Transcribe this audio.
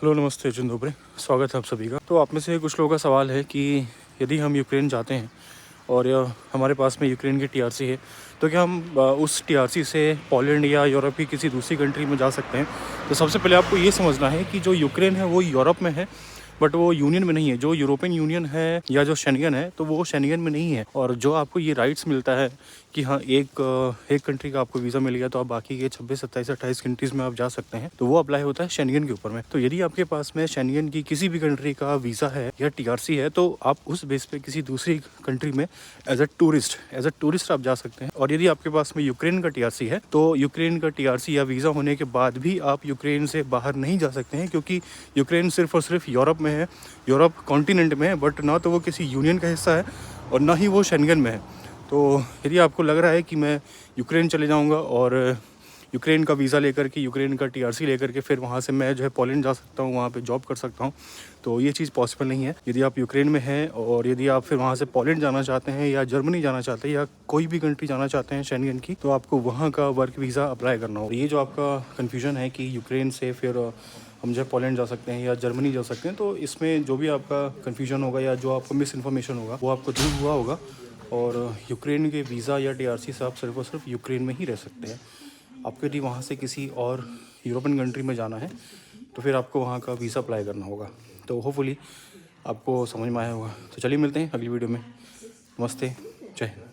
Hello नमस्ते जिंदोबरे, स्वागत है आप सभी का। तो आप में से कुछ लोगों का सवाल है कि यदि हम यूक्रेन जाते हैं और हमारे पास में यूक्रेन की टीआरसी है तो क्या हम उस टीआरसी से पोलैंड या यूरोप की किसी दूसरी कंट्री में जा सकते हैं। तो सबसे पहले आपको ये समझना है कि जो यूक्रेन है वो यूरोप में है, बट वो यूनियन में नहीं है। जो यूरोपियन यूनियन है या जो शेंगन है तो वो शेंगन में नहीं है। और जो आपको ये राइट्स मिलता है कि हाँ एक कंट्री का आपको वीज़ा मिल गया तो आप बाकी के 26, 27, 28 कंट्रीज़ में आप जा सकते हैं, तो वो अप्लाई होता है शेंगन के ऊपर में। तो यदि आपके पास में शेंगन की किसी भी कंट्री का वीज़ा है या टीआरसी है तो आप उस बेस पे किसी दूसरी कंट्री में एज अ टूरिस्ट आप जा सकते हैं। और यदि आपके पास में यूक्रेन का टीआरसी है तो यूक्रेन का टीआरसी या वीज़ा होने के बाद भी आप यूक्रेन से बाहर नहीं जा सकते हैं, क्योंकि यूक्रेन सिर्फ और सिर्फ यूरोप में है, यूरोप कॉन्टिनेंट में है, बट ना तो वो किसी यूनियन का हिस्सा है और ना ही वो शेंगन में है। तो यदि आपको लग रहा है कि मैं यूक्रेन चले जाऊंगा और यूक्रेन का वीज़ा लेकर के, यूक्रेन का टीआरसी लेकर के फिर वहाँ से मैं जो है पोलैंड जा सकता हूँ, वहाँ पे जॉब कर सकता हूँ, तो ये चीज़ पॉसिबल नहीं है। यदि आप यूक्रेन में हैं और यदि आप फिर वहाँ से पोलैंड जाना चाहते हैं या जर्मनी जाना चाहते हैं या कोई भी कंट्री जाना चाहते हैं शेंगन की, तो आपको वहाँ का वर्क वीज़ा अप्लाई करना होगा। ये जो आपका कन्फ्यूजन है कि यूक्रेन से फिर हम जो पोलैंड जा सकते हैं या जर्मनी जा सकते हैं, तो इसमें जो भी आपका कन्फ्यूजन होगा या जो आपको मिस इन्फॉर्मेशन होगा वो आपको दूर हुआ होगा। और यूक्रेन के वीज़ा या टीआरसी से आप सिर्फ और सिर्फ यूक्रेन में ही रह सकते हैं। आपको यदि वहाँ से किसी और यूरोपियन कंट्री में जाना है तो फिर आपको वहाँ का वीज़ा अप्लाई करना होगा। तो होपफुली आपको समझ में आया होगा। तो चलिए मिलते हैं अगली वीडियो में। नमस्ते, जय हिंद।